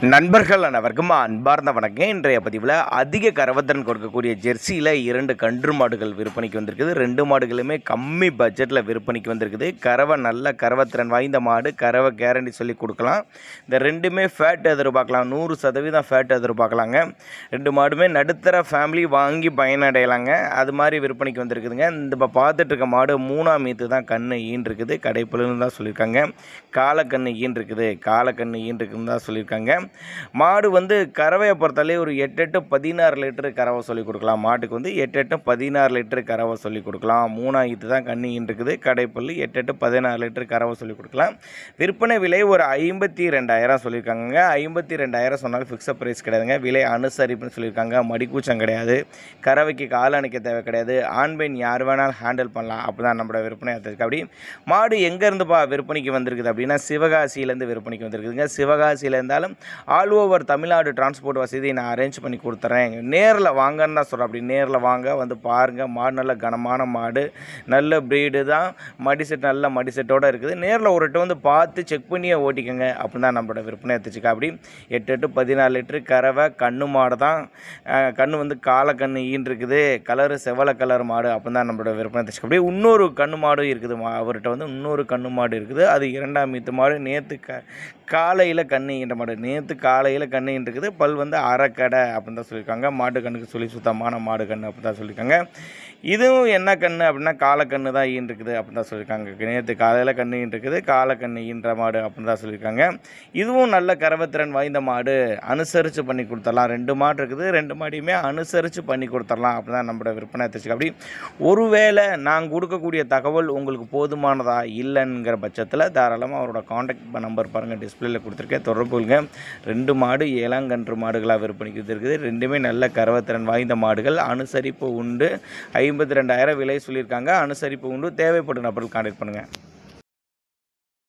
நண்பர்கள் அனைவருக்கும் அன்பார்ந்த வணக்கம். இன்றைய பதிவில் அதிக கறவைத்திறன் கொடுக்கக்கூடிய ஜெர்சியில் 2 கன்று மாடுகள் விற்பனைக்கு வந்திருக்குது. 2 மாடுகளுமே கம்மி பட்ஜெட்டில் விற்பனைக்கு வந்திருக்குது. நல்ல கறவைத்திறன் வாய்ந்த மாடு, கறவை கேரண்டி சொல்லி கொடுக்கலாம். இந்த ரெண்டுமே ஃபேட் எதிர்பார்க்கலாம், 100% ஃபேட் எதிர்பார்க்கலாங்க. 2 மாடுமே நடுத்தர ஃபேமிலி வாங்கி பயனடையலாங்க. அது மாதிரி விற்பனைக்கு வந்திருக்குதுங்க. இந்த இப்போ பார்த்துட்டு இருக்க மாடு 3ஆம் ஈத்து தான் கண்ணு ஈன்ருக்குது. கடைப்புலன்னு தான் சொல்லியிருக்காங்க. காலக்கண்ணு ஈன்ருக்குது, காலக்கண்ணு ஈன்ருக்குன்னு தான் சொல்லியிருக்காங்க. மாடு கறவையை பொறுத்தாலே ஒரு 8-16 லிட்டரு கறவை சொல்லி கொடுக்கலாம். மாட்டுக்கு 8-16 லிட்டரு கறவை சொல்லி கொடுக்கலாம். 3ஆம் ஈத்து தான் கண்ணின்னு இருக்குது. கடைப்பல் 8-16 லிட்டரு கறவை சொல்லி கொடுக்கலாம். விற்பனை விலை ஒரு 52,000 சொல்லியிருக்காங்க. 52,000 சொன்னாலும் ஃபிக்ஸட் ப்ரைஸ் கிடையாதுங்க. விலை அனுசரிப்புன்னு சொல்லியிருக்காங்க. மடிக்கூச்சம் கிடையாது, கறவைக்கு கால் அணைக்க தேவை கிடையாது. ஆண் பெண் யார் வேணாலும் ஹேண்டில் பண்ணலாம். அப்படி தான் நம்மளோட விற்பனை இருக்குது. அப்படி மாடு எங்கேருந்துப்பா விற்பனைக்கு வந்திருக்குது அப்படின்னா சிவகாசியிலேருந்து விற்பனைக்கு வந்திருக்குதுங்க. சிவகாசியில் இருந்தாலும் ஆல் ஓவர் தமிழ்நாடு டிரான்ஸ்போர்ட் வசதி நான் அரேஞ்ச் பண்ணி கொடுத்துறேன். நேரில் வாங்கன்னு தான் சொல்கிறேன். அப்படி நேரில் வாங்க பாருங்கள். மாடு நல்ல கனமான மாடு, நல்ல ப்ரீடு தான். மடிசெட் நல்ல மடிசெட்டோடு இருக்குது. நேரில் ஒரு பார்த்து செக் பண்ணியே ஓட்டிக்கோங்க. அப்படி தான் நம்மளோட விற்பனை எடுத்துச்சுக்கா. அப்படி 8-14 லிட்டரு கறவை கண்ணு மாடு தான். கண்ணு காலக்கண்ணு ஈன்ருக்குது. கலரு செவலை கலர் மாடு. அப்படி தான் நம்மளோட விற்பனை எடுத்துச்சு. அப்படியே இன்னொரு கண்ணு மாடும் இருக்குது. அவர்கிட்ட இன்னொரு கண்ணு மாடு இருக்குது. அது 2ஆம் ஈத்து மாடு. நேற்று காலையில் கண்ணு ஈன்ற மாடு. நேற்று காலையில் கண்ணு இருக்குது. பல் அரைக்கடை அப்படின்னு தான் சொல்லியிருக்காங்க. மாட்டு கண்ணுக்கு சொல்லி சுத்தமான மாடு கண்ணு அப்படி தான் சொல்லியிருக்காங்க. இதுவும் என்ன கண்ணு அப்படின்னா காலக்கண்ணு தான் ஈன்ருக்குது அப்படின்னு தான் சொல்லியிருக்காங்க. நேற்று காலையில் கண்ணு ஈன்ருக்குது, காலக்கண்ணு ஈன்ற மாடு அப்படின்னு தான் சொல்லியிருக்காங்க. இதுவும் நல்ல கறவைத்திறன் வாய்ந்த மாடு. அனுசரித்து பண்ணி கொடுத்துடலாம். 2 மாடு இருக்குது. 2 மாடியுமே அனுசரித்து பண்ணி கொடுத்துடலாம். அப்படி தான் நம்மளோட விற்பனை எடுத்துச்சு. அப்படி ஒருவேளை நாங்கள் கொடுக்கக்கூடிய தகவல் உங்களுக்கு போதுமானதா இல்லைங்கிற பட்சத்தில் தாராளமாக அவரோட காண்டாக்ட் நம்பர் பாருங்கள், டிஸ்பிளேயில் கொடுத்துருக்கேன். தொடர்பு கொள்ளுங்க. 2 மாடு ஏலாங்கன்று மாடுகளாக விற்பனைக்கு இருக்குது. 2மே நல்ல கறவைத்திறன் வாய்ந்த மாடுகள். அனுசரிப்பு உண்டு. 52,000 விலை சொல்லியிருக்காங்க. அனுசரிப்பு உண்டு. தேவைப்படும் நபர்கள் கான்டாக்ட் பண்ணுங்கள்.